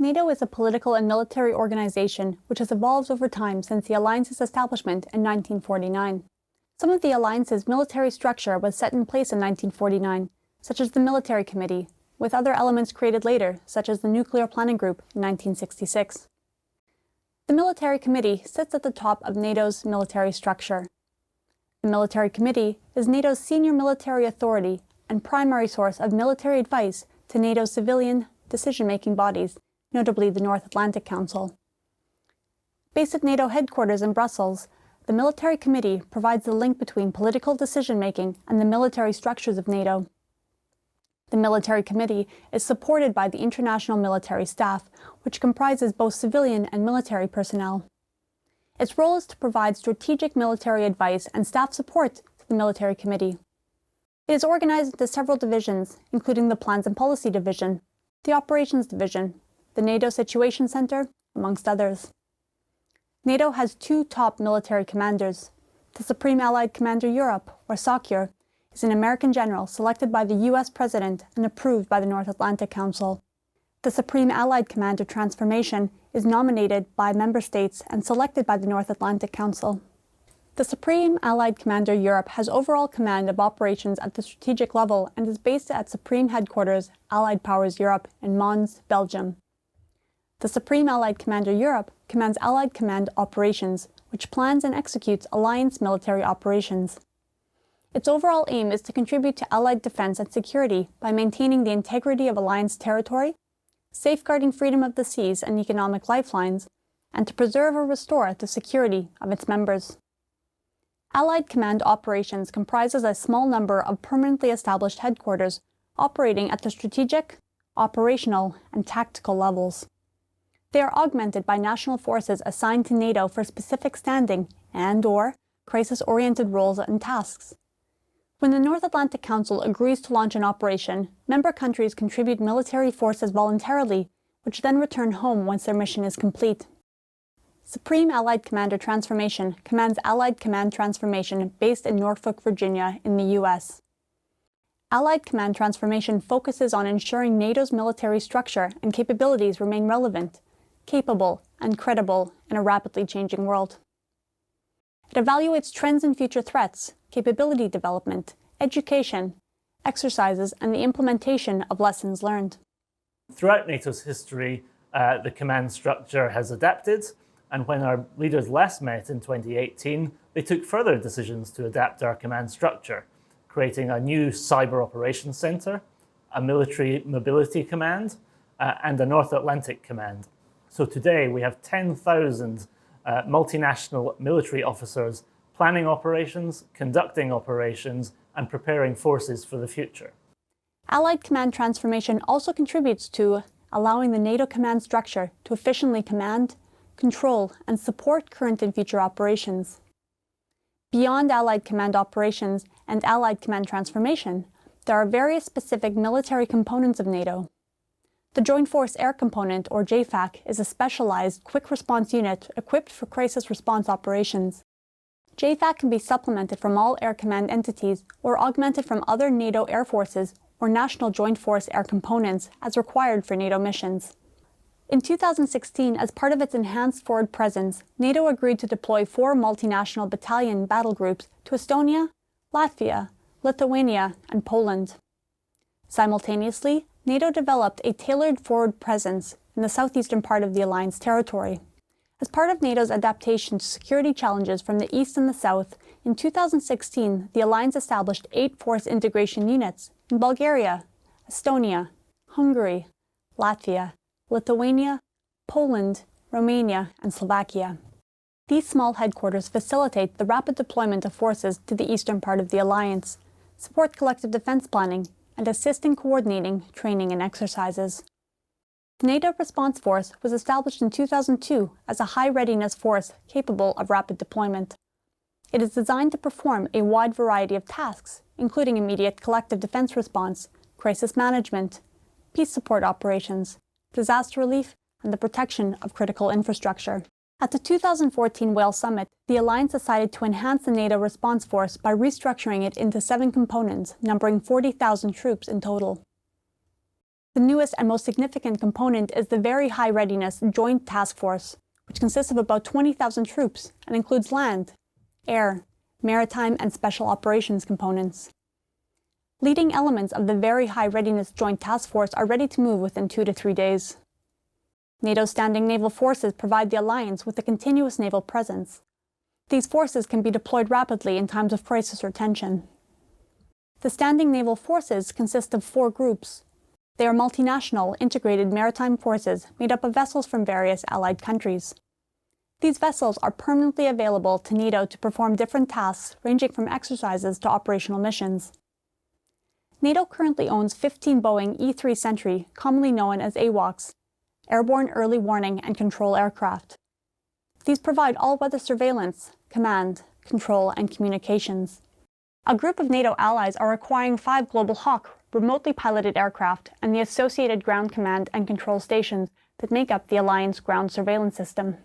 NATO is a political and military organization which has evolved over time since the alliance's establishment in 1949. Some of the alliance's military structure was set in place in 1949, such as the Military Committee, with other elements created later, such as the Nuclear Planning Group in 1966. The Military Committee sits at the top of NATO's military structure. The Military Committee is NATO's senior military authority and primary source of military advice to NATO's civilian decision-making bodies, notably the North Atlantic Council. Based at NATO headquarters in Brussels, the Military Committee provides the link between political decision-making and the military structures of NATO. The Military Committee is supported by the International Military Staff, which comprises both civilian and military personnel. Its role is to provide strategic military advice and staff support to the Military Committee. It is organized into several divisions, including the Plans and Policy Division, the Operations Division, the NATO Situation Center, amongst others. NATO has two top military commanders. The Supreme Allied Commander Europe, or SOCEUR, is an American general selected by the U.S. President and approved by the North Atlantic Council. The Supreme Allied Commander Transformation is nominated by member states and selected by the North Atlantic Council. The Supreme Allied Commander Europe has overall command of operations at the strategic level and is based at Supreme Headquarters Allied Powers Europe in Mons, Belgium. The Supreme Allied Commander Europe commands Allied Command Operations, which plans and executes alliance military operations. Its overall aim is to contribute to Allied defense and security by maintaining the integrity of Alliance territory, safeguarding freedom of the seas and economic lifelines, and to preserve or restore the security of its members. Allied Command Operations comprises a small number of permanently established headquarters operating at the strategic, operational, and tactical levels. They are augmented by national forces assigned to NATO for specific standing and/or crisis-oriented roles and tasks. When the North Atlantic Council agrees to launch an operation, member countries contribute military forces voluntarily, which then return home once their mission is complete. Supreme Allied Commander Transformation commands Allied Command Transformation based in Norfolk, Virginia, in the U.S. Allied Command Transformation focuses on ensuring NATO's military structure and capabilities remain relevant, capable, and credible in a rapidly changing world. It evaluates trends and future threats, capability development, education, exercises, and the implementation of lessons learned. Throughout NATO's history, the command structure has adapted, and when our leaders last met in 2018, they took further decisions to adapt our command structure, creating a new Cyber Operations Center, a Military Mobility Command, and a North Atlantic Command. So today we have 10,000 multinational military officers planning operations, conducting operations, and preparing forces for the future. Allied Command Transformation also contributes to allowing the NATO command structure to efficiently command, control, and support current and future operations. Beyond Allied Command Operations and Allied Command Transformation, there are various specific military components of NATO. The Joint Force Air Component, or JFAC, is a specialized quick response unit equipped for crisis response operations. JFAC can be supplemented from all Air Command entities or augmented from other NATO air forces or national Joint Force Air Components as required for NATO missions. In 2016, as part of its enhanced forward presence, NATO agreed to deploy 4 multinational battalion battle groups to Estonia, Latvia, Lithuania, and Poland. Simultaneously, NATO developed a tailored forward presence in the southeastern part of the Alliance territory. As part of NATO's adaptation to security challenges from the east and the south, in 2016, the Alliance established 8 force integration units in Bulgaria, Estonia, Hungary, Latvia, Lithuania, Poland, Romania, and Slovakia. These small headquarters facilitate the rapid deployment of forces to the eastern part of the Alliance, support collective defense planning, and assist in coordinating training and exercises. The NATO Response Force was established in 2002 as a high-readiness force capable of rapid deployment. It is designed to perform a wide variety of tasks, including immediate collective defense response, crisis management, peace support operations, disaster relief, and the protection of critical infrastructure. At the 2014 Wales Summit, the Alliance decided to enhance the NATO response force by restructuring it into 7 components, numbering 40,000 troops in total. The newest and most significant component is the Very High Readiness Joint Task Force, which consists of about 20,000 troops and includes land, air, maritime, and special operations components. Leading elements of the Very High Readiness Joint Task Force are ready to move within 2 to 3 days. NATO's standing naval forces provide the alliance with a continuous naval presence. These forces can be deployed rapidly in times of crisis or tension. The standing naval forces consist of 4 groups. They are multinational, integrated maritime forces made up of vessels from various allied countries. These vessels are permanently available to NATO to perform different tasks ranging from exercises to operational missions. NATO currently owns 15 Boeing E-3 Sentry, commonly known as AWACS, Airborne Early Warning and Control aircraft. These provide all-weather surveillance, command, control, and communications. A group of NATO allies are acquiring 5 Global Hawk remotely piloted aircraft and the associated ground command and control stations that make up the Alliance ground surveillance system.